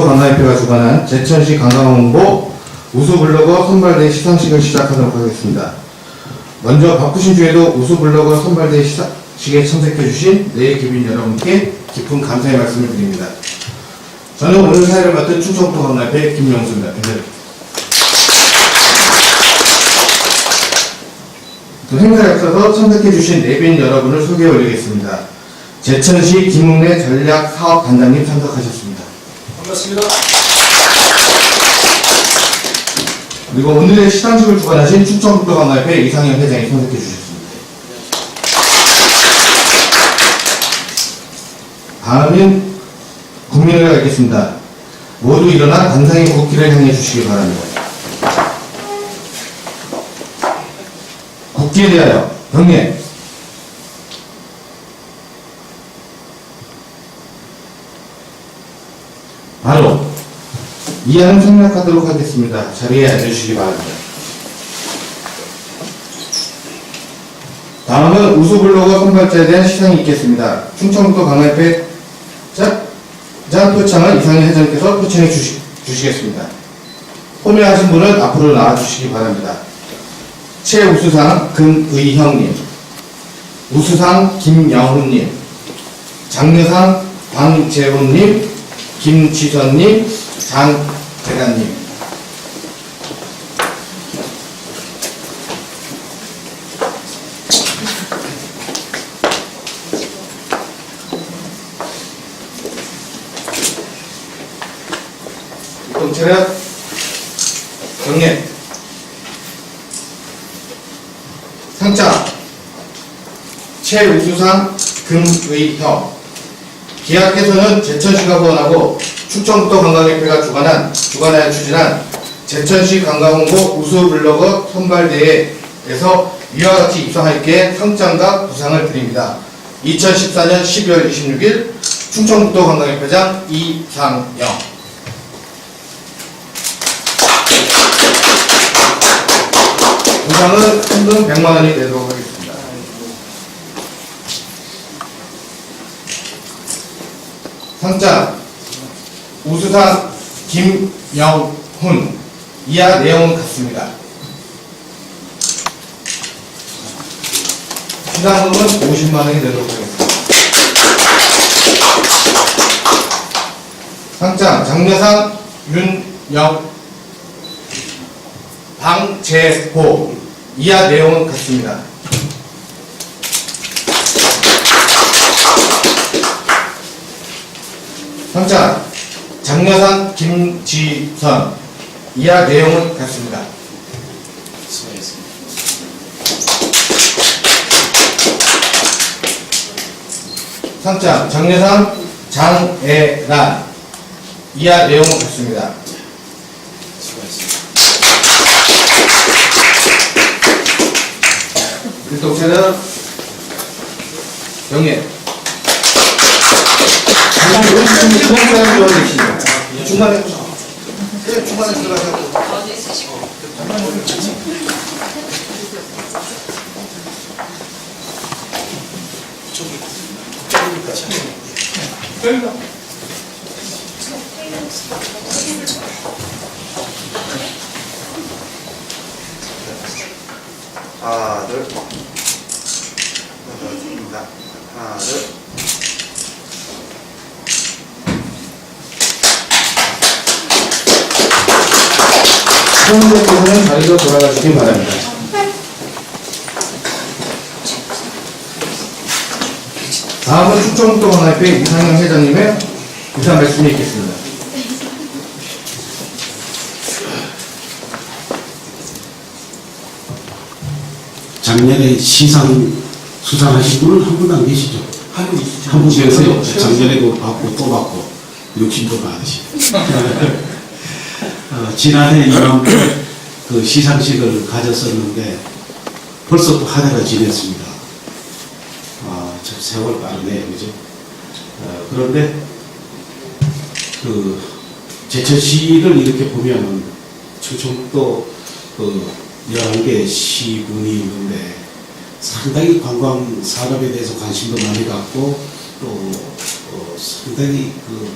관광협회가 주관한 제천시 관광홍보 우수블로거 선발대 시상식을 시작하도록 하겠습니다. 먼저 바쁘신 중에도 우수블로거 선발대 시상식에 참석해주신 내기빈 여러분께 깊은 감사의 말씀을 드립니다. 저는 오늘 사회를 맡은 충청북도 관광협회 김영수입니다. 행사에 앞서서 참석해주신 내빈 여러분을 소개해 올리겠습니다. 제천시 김웅래 전략사업단장님 참석하셨습니다. 반갑습니다. 그리고 오늘의 시상식을 주관하신 충청북도 관광협회 이상현 회장이 참석해 주셨습니다. 다음은 국민을 알겠습니다. 모두 일어나 단상의 국기를 향해 주시기 바랍니다. 국기에 대하여 경례. 바로 이하는 생략하도록 하겠습니다. 자리에 앉으시기 바랍니다. 다음은 우수블로거 선발자에 대한 시상이 있겠습니다. 충청북도 관광협회 짠 표창을 이상희 회장께서 표창해 주시겠습니다. 호명하신 분은 앞으로 나와주시기 바랍니다. 최우수상 금의형님, 우수상 김영훈님, 장려상 광재훈님, 김지선님, 장대란님. 동체력 경례. 상장 최우수상 금의형. 기획에서는 제천시가 후원하고 충청북도 관광협회가 주관하여 추진한 제천시 관광홍보 우수블로거 선발대회에서 이와 같이 입상하였기에 상장과 부상을 드립니다. 2014년 12월 26일 충청북도 관광협회장 이상영. 부상은 현금 100만원이 되도록 하겠습니다. 상장 우수상 김영훈. 이하 내용은 같습니다. 시상금은 50만원이 되도록 하겠습니다. 상장 장려상 방재호. 이하 내용은 같습니다. 상장 장려상 김지선. 이하 내용은 같습니다. 수고하셨습니다. 상장 장려상 장애란. 이하 내용은 같습니다. 수고하셨습니다. 글독체는 경례. 중간에 들어가서 하나 둘 하나 둘. 수험자께서는 자리로 돌아가시기 바랍니다. 다음은 충청북도 관광협회 이상영 회장님의 인사 말씀이 있겠습니다. 작년에 시상 수상하신 분은 한 분도 안 계시죠? 한 분 계세요. 작년에도 받고 또 받고 욕심도 많으시고. 지난해 이맘때 그 시상식을 가졌었는데 벌써 또 한 해가 지냈습니다. 참 세월 빠르네요, 그죠? 그런데 그 제천시를 이렇게 보면 충청북도 그 11개 시군이 있는데 상당히 관광 산업에 대해서 관심도 많이 갖고 또 상당히 그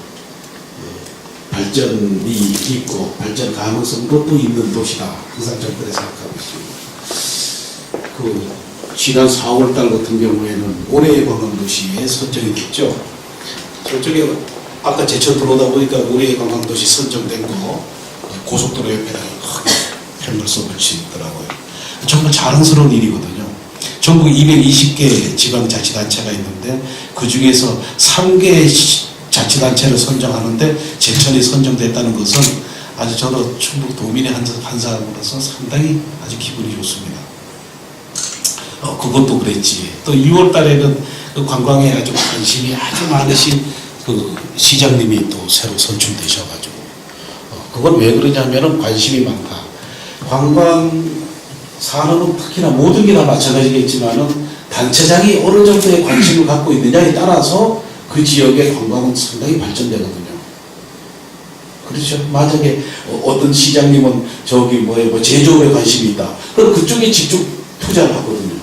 발전이 있고 발전 가능성도 또 있는 도시다. 항상 저는 그렇게 생각하고 있습니다. 지난 4월 달 같은 경우에는 올해의 관광도시에 선정이 됐죠. 저쪽에 아까 제천 들어오다 보니까 올해의 관광도시 선정된 거 고속도로 옆에다가 크게 펜글서 붙이더라고요. 정말 자랑스러운 일이거든요. 전국 220개 지방자치단체가 있는데 그 중에서 3개 자치단체를 선정하는데 제천이 선정됐다는 것은 아주 저도 충북 도민의 한 사람으로서 상당히 아주 기분이 좋습니다. 그것도 그랬지. 또 6월 달에는 그 관광에 아주 관심이 아주 많으신 그 시장님이 또 새로 선출되셔가지고 그건 왜 그러냐면은 관심이 많다. 관광 산업은 특히나 모든 게 다 마찬가지겠지만은 단체장이 어느 정도의 관심을 갖고 있느냐에 따라서 그 지역의 관광은 상당히 발전되거든요. 그렇죠. 만약에 어떤 시장님은 저기 뭐 제조업에 관심이 있다. 그럼 그쪽에 직접 투자를 하거든요.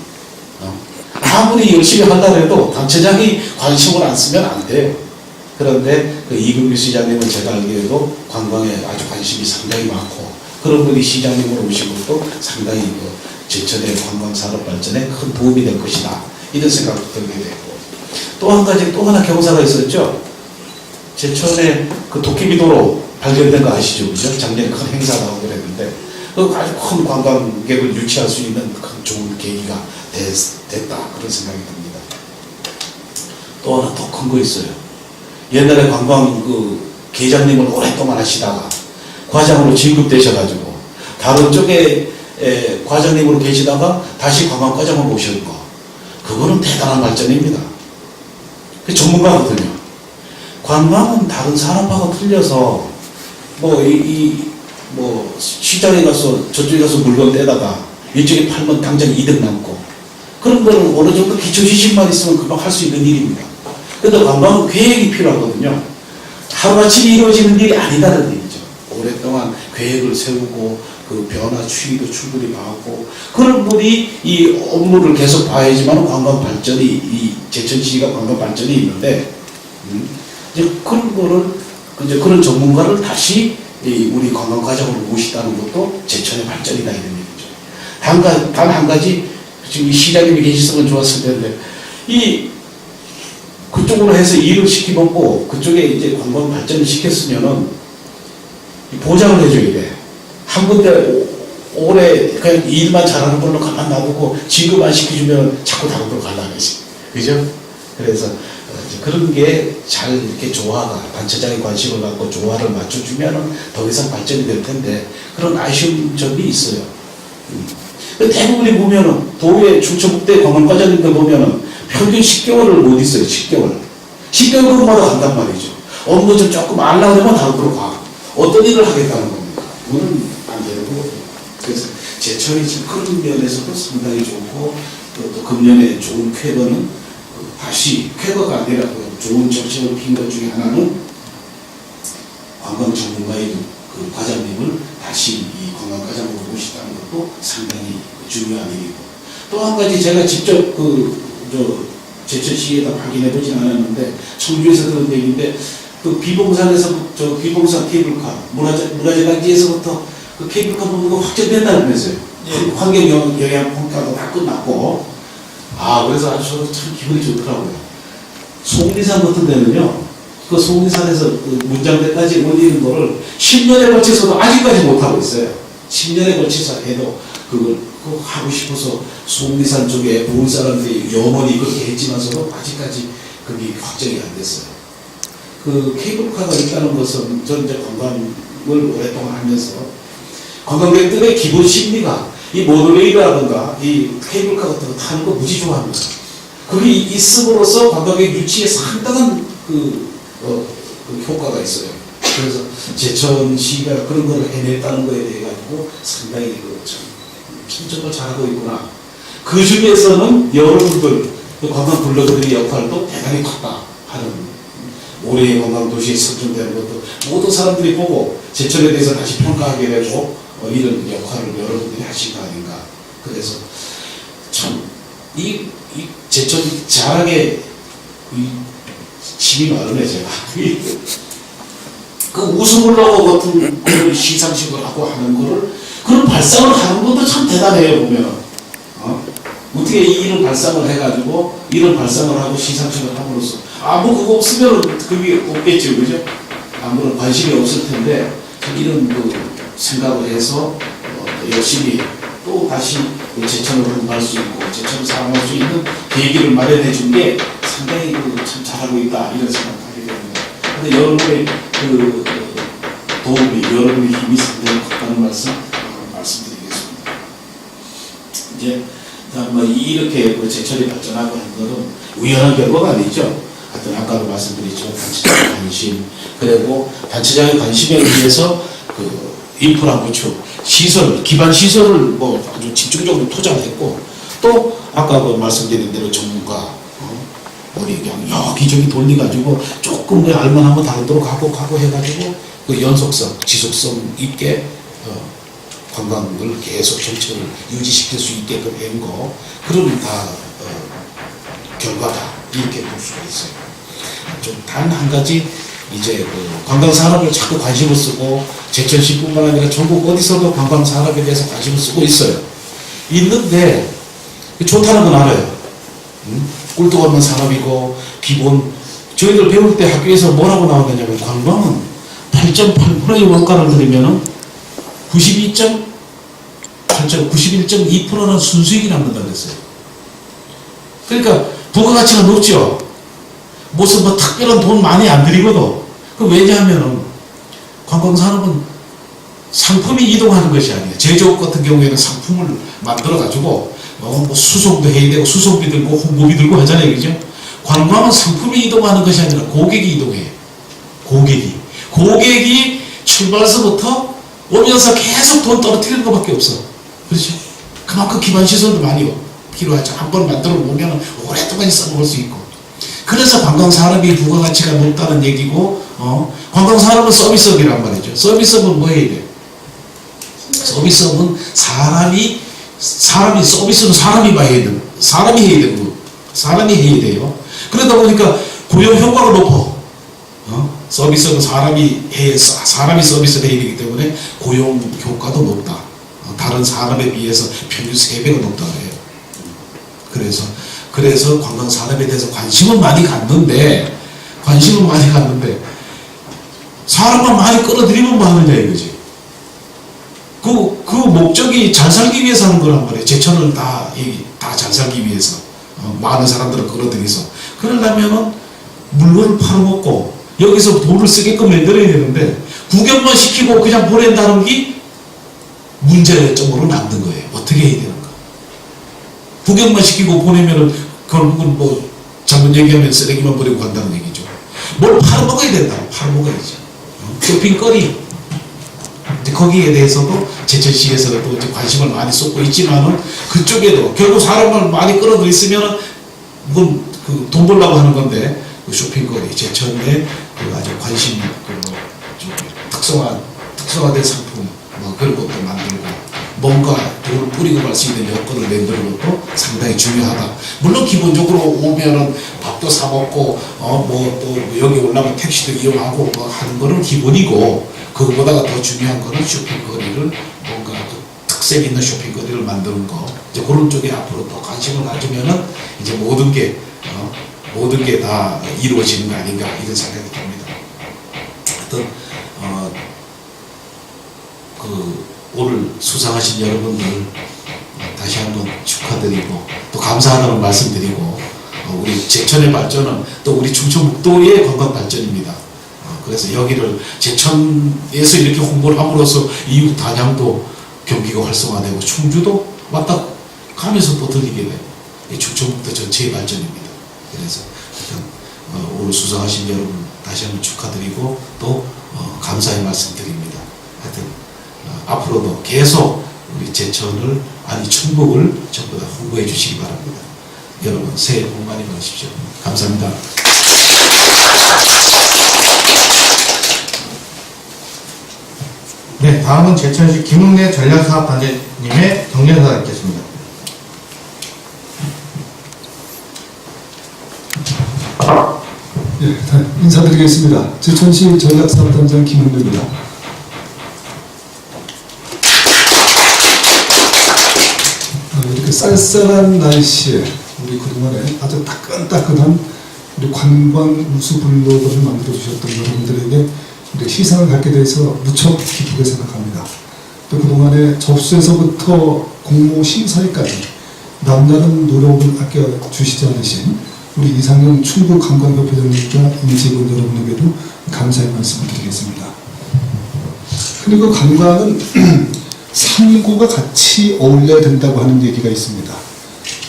아무리 열심히 한다 해도 단체장이 관심을 안 쓰면 안 돼요. 그런데 그 이금규 시장님은 제가 알기로도 관광에 아주 관심이 상당히 많고 그런 분이 시장님으로 오신 것도 상당히 그 제천의 관광 산업 발전에 큰 도움이 될 것이다. 이런 생각도 들게 되고 또 한 가지 또 하나 경사가 있었죠. 제천에 그 도깨비도로 발견된 거 아시죠? 그죠? 작년에 큰 행사가 하고 그랬는데 그 아주 큰 관광객을 유치할 수 있는 큰 좋은 계기가 됐다. 그런 생각이 듭니다. 또 하나 더 큰 거 있어요. 옛날에 관광 그 계장님을 오랫동안 하시다가 과장으로 진급되셔가지고 다른 쪽에 과장님으로 계시다가 다시 관광과장을 모시는 거. 그거는 대단한 발전입니다. 그 전문가거든요. 관광은 다른 산업하고 틀려서 뭐 시장에 가서 저쪽에 가서 물건 떼다가 이쪽에 팔면 당장 이득 남고 그런 거는 어느 정도 기초 지식만 있으면 금방 할 수 있는 일입니다. 그런데 관광은 계획이 필요하거든요. 하루아침에 이루어지는 일이 아니다는 얘기죠. 오랫동안 계획을 세우고 그 변화 추이도 충분히 봐하고 그런 분이 이 업무를 계속 봐야지만 관광 발전이 이 제천시가 관광 발전이 있는데 이제 그런 거를 이제 그런 전문가를 다시 우리 관광과장으로 모시다는 것도 제천의 발전이다 이런 얘기죠. 단 한 가지 지금 이 시장님이 계셨으면 좋았을 텐데 그쪽으로 해서 일을 시키고 그쪽에 이제 관광 발전을 시켰으면은 보장을 해줘야 돼. 한 군데 오래 그냥 일만 잘하는 걸로 가만 놔두고 진급 안 시켜주면 자꾸 다른 데로 가려야지. 그죠? 그래서 그런 게 잘 이렇게 조화가 단체장의 관심을 갖고 조화를 맞춰주면은 더 이상 발전이 될 텐데 그런 아쉬운 점이 있어요. 대부분이 보면은 도의 중천국대 관광과장님들 보면은 평균 10개월을 못 있어요. 10개월. 10개월마다 간단 말이죠. 업무 좀 조금 알라 그러면 다른 데로 가. 어떤 일을 하겠다는 겁니까? 그거는 안 되는 거거든요. 그래서 제천이 지금 그런 면에서도 상당히 좋고 또 금년에 좋은 쾌거는 다시 쾌거가 아니라 좋은 정책을 핀 것 중에 하나는 관광 전문가의 그 과장님을 다시 이 관광과장으로 모시다는 것도 상당히 중요한 일이고 또 한 가지 제가 직접 제천시에다 확인해보진 않았는데 청주에서 들은 얘기인데 그 비봉산에서 비봉산 케이블카 문화재단지에서부터 그 케이블카 부분이 확정된다면서요. 예. 환경 영향 평가도 다 끝났고 그래서 아주 저도 참 기분이 좋더라고요. 속리산 같은 데는요. 그 속리산에서 그 문장대까지 올리는 거를 10년에 걸쳐서도 아직까지 못하고 있어요. 10년에 걸쳐서 해도 그걸 꼭 하고 싶어서 속리산 쪽에 본 사람들이 영원히 그렇게 했지만서도 아직까지 그게 확정이 안 됐어요. 그 케이블카가 있다는 것은 저는 이제 관광을 오랫동안 하면서 관광객들의 기본 심리가 이 모노레일이라든가 이 케이블카 같은 거 타는 거 무지 좋아합니다. 그게 있음으로써 관광객 유치에 상당한 그 효과가 있어요. 그래서 제천시가 그런 거를 해냈다는 거에 대해 가지고 상당히 정말 잘하고 있구나. 그 중에서는 여러분들 관광 블로거들의 역할도 대단히 컸다 하는 올해의 관광도시에 선정되는 것도 모든 사람들이 보고 제천에 대해서 다시 평가하게 되고 이런 역할을 여러분들이 하신 거 아닌가. 그래서 참 이 제천 자랑에 힘이 많으네 제가. 그 우스물러고 같은 그 시상식을 하고 하는 거를 그런 발상을 하는 것도 참 대단해요 보면. 어떻게 이런 발상을 해가지고 이런 발상을 하고 시상식을 함으로써 아무 그거 없으면 그게 없겠죠, 그죠? 아무런 관심이 없을 텐데 이런 그 생각을 해서 열심히 또 다시 제천으로 흥할 수 있고 제천을 사랑할 수 있는 계기를 마련해 준 게 상당히 참 잘하고 있다 이런 생각하게 됩니다. 근데 여러분의 그 도움이 여러분의 힘이 상당히 컸다는 말씀드리겠습니다. 이제 뭐 이렇게 제철이 발전하고 하는 것은 우연한 결과가 아니죠. 하여튼 아까도 말씀드렸지만 단체장의 관심, 그리고 단체장의 관심에 의해서 그 인프라 구축, 시설, 기반 시설을 뭐 아주 집중적으로 투자했고, 또 아까 그 말씀드린 대로 전문가 우리 그냥 여기저기 돌려가지고 조금 더 알만하면 다르도록 하고 해가지고 그 연속성, 지속성 있게 관광을 계속 정책을 유지시킬 수 있게끔 된 거, 그런 다 결과다 이렇게 볼 수가 있어요. 좀 단 한 가지 이제 그 관광 산업을 자꾸 관심을 쓰고 제천시뿐만 아니라 전국 어디서도 관광 산업에 대해서 관심을 쓰고 있어요. 있는데 좋다는 건 알아요. 꿀떡 없는 산업이고 기본 저희들 배울 때 학교에서 뭐라고 나오느냐면 관광은 8.8%의 원가를 들이면은 91.2%는 순수익이 남는다 그랬어요. 그러니까 부가가치가 높죠. 무슨 뭐 특별한 돈 많이 안 들이거든. 그 왜냐하면은 관광산업은 상품이 이동하는 것이 아니에요. 제조업 같은 경우에는 상품을 만들어가지고 뭐 수송도 해야 되고 수송비 들고 홍보비 들고 하잖아요. 그죠? 관광은 상품이 이동하는 것이 아니라 고객이 이동해요. 고객이 출발서부터 오면서 계속 돈 떨어뜨리는 것밖에 없어. 그렇죠? 그만큼 기반시설도 많이 필요하죠. 한 번 만들어 보면 오랫동안 써먹을 수 있고. 그래서 관광산업이 부가가치가 높다는 얘기고, 관광산업은 서비스업이란 말이죠. 서비스업은 뭐 해야 돼요? 서비스업은 서비스는 사람이 봐야 돼요. 사람이 해야 돼요. 그러다 보니까 고용 효과가 높아. 서비스는 사람이 서비스를 해야 되기 때문에 고용 효과도 높다. 다른 산업에 비해서 평균 3배가 높다 그래요. 그래서 관광 산업에 대해서 관심은 많이 갔는데 사람만 많이 끌어들이면 뭐 하느냐 이거지. 그 목적이 잘 살기 위해서 하는 거란 말이에요. 제천을 다 잘 살기 위해서 많은 사람들을 끌어들여서 그러려면은 물건을 팔아먹고 여기서 돈을 쓰게끔 만들어야 되는데 구경만 시키고 그냥 보낸다는 게 문제점으로 남는 거예요. 어떻게 해야 되는가? 구경만 시키고 보내면은 결국은 뭐 잘못 얘기하면 쓰레기만 버리고 간다는 얘기죠. 뭘 팔아먹어야 된다고. 팔아먹어야지. 쇼핑거리. 거기에 대해서도 제천시에서 또 이제 관심을 많이 쏟고 있지만은 그쪽에도 결국 사람을 많이 끌어들였으면은 돈 벌려고 하는 건데 그 쇼핑거리 제천에 그 아주 관심 좀 특성화된 상품 뭐 그런 것도 만들고 뭔가 돈을 뿌리고 갈 수 있는 여건을 만드는 것도 상당히 중요하다. 물론 기본적으로 오면은 밥도 사 먹고 뭐 또 여기 올라면 택시도 이용하고 뭐 하는 거는 기본이고 그거보다가 더 중요한 거는 쇼핑거리를 뭔가 그 특색 있는 쇼핑거리를 만드는 거 이제 그런 쪽에 앞으로 더 관심을 가지면은 이제 모든 게 다 이루어지는 거 아닌가 이런 생각이 듭니다. 하여튼 오늘 수상하신 여러분들 다시 한번 축하드리고 또 감사하다는 말씀드리고 우리 제천의 발전은 또 우리 충청북도의 관광 발전입니다. 그래서 여기를 제천에서 이렇게 홍보를 함으로써 이후 단양도 경기가 활성화되고 충주도 왔다 가면서 또 들리게 돼요. 충청북도 전체의 발전입니다. 그래서 오늘 수상하신 여러분 다시 한번 축하드리고 또 감사의 말씀드립니다. 하여튼 앞으로도 계속 우리 제천을 충북을 전부 다 홍보해 주시기 바랍니다. 여러분 새해 복 많이 받으십시오. 감사합니다. 네, 다음은 제천시 김웅래 전략사업단장님의 경례사가 있겠습니다. 예, 인사드리겠습니다. 제천시 전략사업단장 김은배입니다. 이렇게 쌀쌀한 날씨에 우리 그동안에 아주 따끈따끈한 우리 관광 우수 블로그를 만들어 주셨던 여러분들에게 우리 시상을 갖게 돼서 무척 기쁘게 생각합니다. 또 그동안에 접수에서부터 공모 심사위까지 남다른 노력을 아껴주시지 않으신 우리 이상형 충북관광협회장님과 임직원 여러분에게도 감사의 말씀을 드리겠습니다. 그리고 관광은 삼고가 같이 어울려야 된다고 하는 얘기가 있습니다.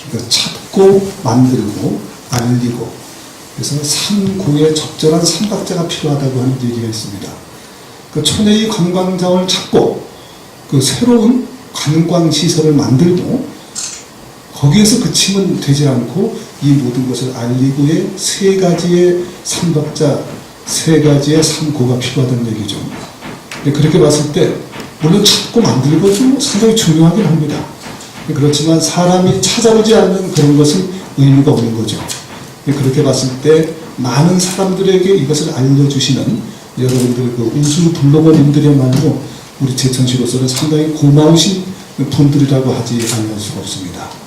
그러니까 찾고 만들고 알리고, 그래서 삼고에 적절한 삼박자가 필요하다고 하는 얘기가 있습니다. 그 촌의 관광장을 찾고 그 새로운 관광시설을 만들고 거기에서 그치면 되지 않고 이 모든 것을 알리고의 세 가지의 삼박자, 세 가지의 삼고가 필요하다는 얘기죠. 그렇게 봤을 때 물론 찾고 만들고도 상당히 중요하긴 합니다. 그렇지만 사람이 찾아오지 않는 그런 것은 의미가 없는 거죠. 그렇게 봤을 때 많은 사람들에게 이것을 알려주시는 여러분들 그 우수 블로거님들이야말로 우리 제천시로서는 상당히 고마우신 분들이라고 하지 않을 수가 없습니다.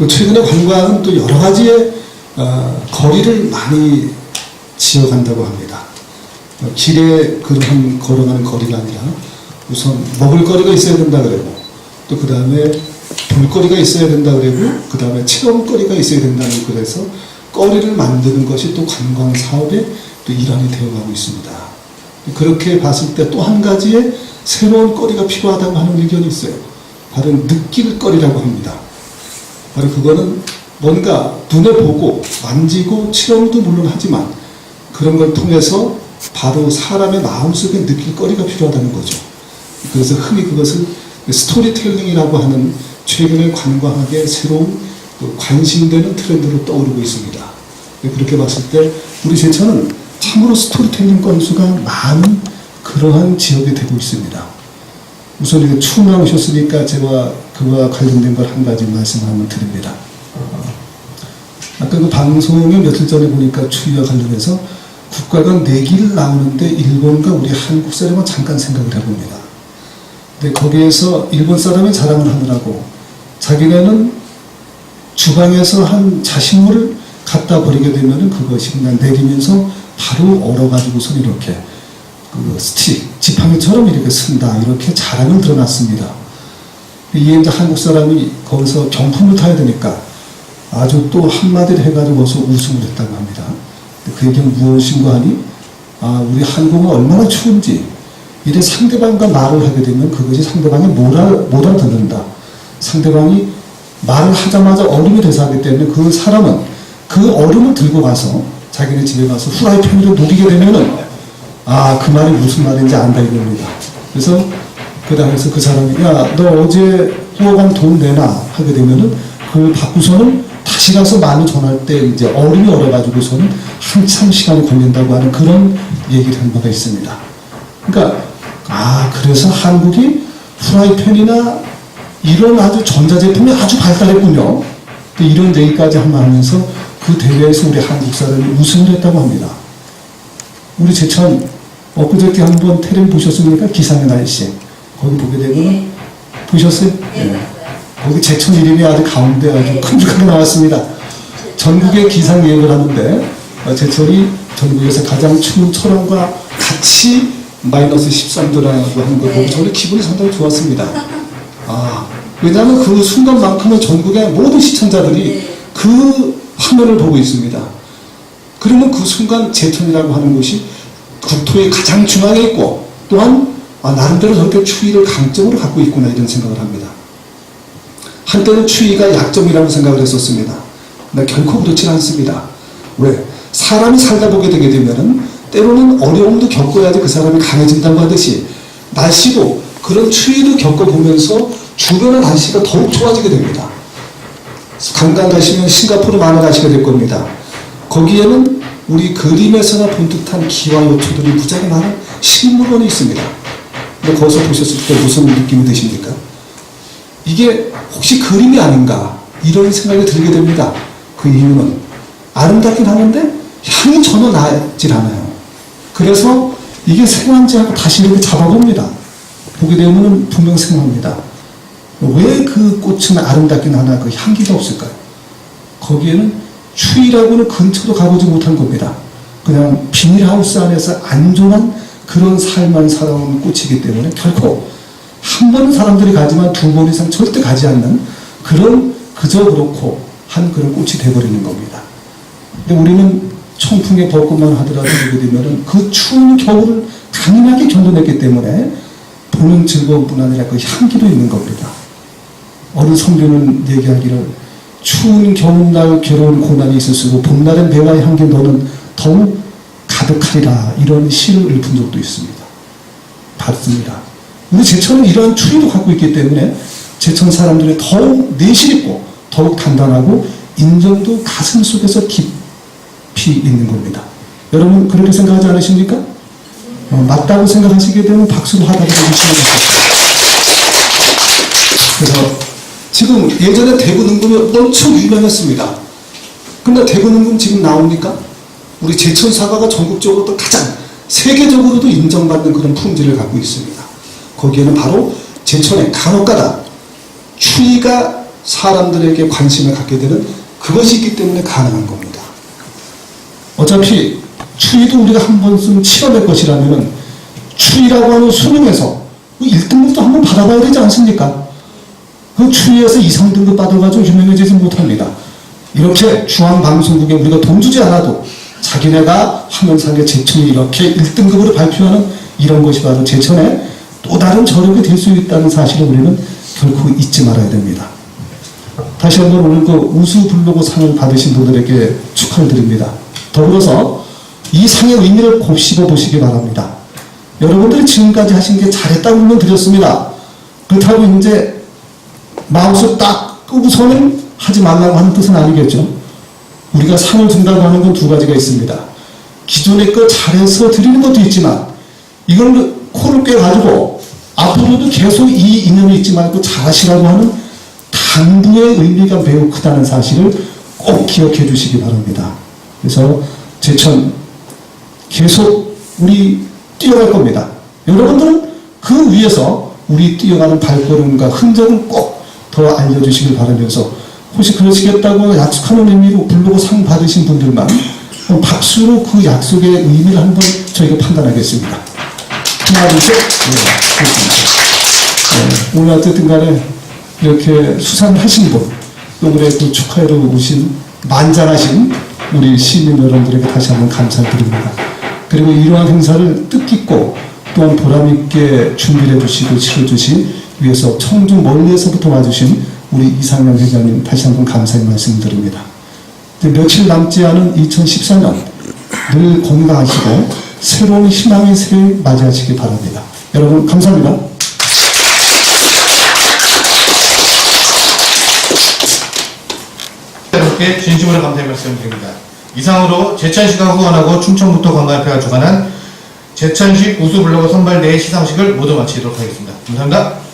최근에 관광은 또 여러 가지의 거리를 많이 지어간다고 합니다. 길에 그런 걸어가는 거리가 아니라 우선 먹을 거리가 있어야 된다 그러고, 또 그 다음에 볼거리가 있어야 된다 그러고, 그 다음에 체험거리가 있어야 된다는, 그래서 거리를 만드는 것이 또 관광 사업의 또 일환이 되어가고 있습니다. 그렇게 봤을 때 또 한 가지의 새로운 거리가 필요하다고 하는 의견이 있어요. 바로 느낄 거리라고 합니다. 바로 그거는 뭔가 눈에 보고 만지고 체험도 물론 하지만 그런 걸 통해서 바로 사람의 마음속에 느낄 거리가 필요하다는 거죠. 그래서 흔히 그것을 스토리텔링이라고 하는 최근의 관광학의 새로운 관심되는 트렌드로 떠오르고 있습니다. 그렇게 봤을 때 우리 제천은 참으로 스토리텔링 건수가 많은 그러한 지역이 되고 있습니다. 우선 이거 추운 날 오셨으니까 제가 그와 관련된 걸 한 가지 말씀 한번 드립니다. 아까 그 방송에 며칠 전에 보니까 추위와 관련해서 국가가 내기를 나오는데 일본과 우리 한국 사람은 잠깐 생각을 해봅니다. 근데 거기에서 일본 사람이 자랑을 하느라고 자기네는 주방에서 한 자식물을 갖다 버리게 되면 그것이 그냥 내리면서 바로 얼어가지고서 이렇게 그 스틱, 지팡이처럼 이렇게 쓴다, 이렇게 자랑을 드러났습니다. 이게 이제 한국 사람이 거기서 경품을 타야 되니까 아주 또 한마디를 해가지고서 우승을 했다고 합니다. 그 얘기는 무엇인가 하니, 우리 한국은 얼마나 추운지, 이래 상대방과 말을 하게 되면 그것이 상대방이 못 알아듣는다. 상대방이 말을 하자마자 얼음이 돼서 하기 때문에 그 사람은 그 얼음을 들고 가서 자기네 집에 가서 후라이팬으로 녹이게 되면은 그 말이 무슨 말인지 안다 이겁니다. 그래서 그 다음에서 그 사람이 야, 너 어제 후원한 돈 내놔 하게 되면은 그걸 받고서는 다시 가서 말을 전할 때 이제 얼음이 얼어가지고서는 한참 시간이 걸린다고 하는 그런 얘기를 한 바가 있습니다. 그러니까 그래서 한국이 프라이팬이나 이런 아주 전자제품이 아주 발달했군요. 이런 얘기까지 하면서 그 대회에서 우리 한국 사람이 우승을 했다고 합니다. 우리 제천 엊그저께 한번 텔레비 보셨습니까? 기상의 날씨. 거기 보게 되면 보셨어요? 네. 거기 제천 이름이 아주 가운데 아주 큰죽하게 나왔습니다. 전국의 기상 예보를 하는데 제천이 전국에서 가장 추운 철원과 같이 마이너스 13도라고 하는 걸 보고 저는 기분이 상당히 좋았습니다. 왜냐하면 그 순간만큼은 전국의 모든 시청자들이 그 화면을 보고 있습니다. 그러면 그 순간 제천이라고 하는 곳이 국토의 가장 중앙에 있고 또한 나름대로 저렇게 추위를 강점으로 갖고 있구나 이런 생각을 합니다. 한때는 추위가 약점이라고 생각을 했었습니다. 근데 결코 그렇지 않습니다. 왜? 사람이 살다 보게 되게 되면은 때로는 어려움도 겪어야지 그 사람이 강해진다고 하듯이 날씨도 그런 추위도 겪어보면서 주변의 날씨가 더욱 좋아지게 됩니다. 관광 가시면 싱가포르 많이 가시게 될 겁니다. 거기에는 우리 그림에서나 본 듯한 기와 요초들이 무지하게 많은 식물원이 있습니다. 근데 거기서 보셨을 때 무슨 느낌이 드십니까? 이게 혹시 그림이 아닌가 이런 생각이 들게 됩니다. 그 이유는 아름답긴 하는데 향이 전혀 나질 않아요. 그래서 이게 생화인지 하고 다시 이렇게 잡아봅니다. 보게 되면 분명 생화입니다. 왜 그 꽃은 아름답긴 하나 그 향기가 없을까요? 거기에는 추위라고는 근처도 가보지 못한 겁니다. 그냥 비닐하우스 안에서 안전한 그런 삶만 살아온 꽃이기 때문에 결코 한 번은 사람들이 가지만 두 번 이상 절대 가지 않는 그런 그저 그렇고 한 그런 꽃이 되어버리는 겁니다. 근데 우리는 청풍의 벚꽃만 하더라도 보게 되면은 그 추운 겨울을 강인하게 견뎌냈기 때문에 보는 즐거움뿐 아니라 그 향기도 있는 겁니다. 어느 선교는 얘기하기를 추운 겨울날 괴로운 고난이 있을수록 봄날엔 배와의 향기 너는 더욱 가득하리라 이런 시를 읊은 적도 있습니다. 맞습니다. 우리 제천은 이러한 추리도 갖고 있기 때문에 제천 사람들이 더욱 내실 있고 더욱 단단하고 인정도 가슴 속에서 깊이 있는 겁니다. 여러분 그렇게 생각하지 않으십니까? 맞다고 생각하시게 되면 박수로 하다가 해주시면 좋겠습니다. 그래서 지금 예전에 대구 능금이 엄청 유명했습니다. 근데 대구 능금 지금 나옵니까? 우리 제천 사과가 전국적으로도 가장 세계적으로도 인정받는 그런 품질을 갖고 있습니다. 거기에는 바로 제천의 간혹가다 추위가 사람들에게 관심을 갖게 되는 그것이 있기 때문에 가능한 겁니다. 어차피 추위도 우리가 한 번쯤 치러낼 것이라면 추위라고 하는 수능에서 1등급도 한번 받아봐야 되지 않습니까? 그 추위에서 2, 3등급 받아가지고 유명해지지 못합니다. 이렇게 중앙방송국에 우리가 돈 주지 않아도 자기네가 화면상에 제천이 이렇게 1등급으로 발표하는 이런 것이 바로 제천의 또 다른 저력이 될 수 있다는 사실을 우리는 결코 잊지 말아야 됩니다. 다시 한번 오늘 그 우수블로그 상을 받으신 분들에게 축하를 드립니다. 더불어서 이 상의 의미를 곱씹어 보시기 바랍니다. 여러분들이 지금까지 하신 게 잘했다고 물론 드렸습니다. 그렇다고 이제 마우스 딱 끄고서는 하지 말라고 하는 뜻은 아니겠죠. 우리가 상을 준다고 하는 건 두 가지가 있습니다. 기존에 거 잘해서 드리는 것도 있지만 이걸 코를 꿰가지고 앞으로도 계속 이 인연이 있지 말고 잘하시라고 하는 당부의 의미가 매우 크다는 사실을 꼭 기억해 주시기 바랍니다. 그래서 제천 계속 우리 뛰어갈 겁니다. 여러분들은 그 위에서 우리 뛰어가는 발걸음과 흔적을 꼭 더 알려주시길 바라면서 혹시 그러시겠다고 약속하는 의미로 블로그 상 받으신 분들만 박수로 그 약속의 의미를 한번 저희가 판단하겠습니다. 하나, 둘, 셋. 네, 좋습니다. 오늘 어쨌든 간에 이렇게 수상을 하신 분, 또 그래 또 축하해로 오신 만장하신 우리 시민 여러분들에게 다시 한번 감사드립니다. 그리고 이러한 행사를 뜻깊고 또한 보람있게 준비해 주시고 치러주신 위해서 청주 멀리에서부터 와주신 우리 이상현 회장님 다시 한번 감사의 말씀드립니다. 며칠 남지 않은 2014년 늘 건강하시고 새로운 희망의 새해 맞이하시기 바랍니다. 여러분 감사합니다. 여러분께 진심으로 감사의 말씀드립니다. 이상으로 제천시가 후원하고 충청북도 관광협회가 주관한 제천시 우수블로거 선발대회 시상식을 모두 마치도록 하겠습니다. 감사합니다.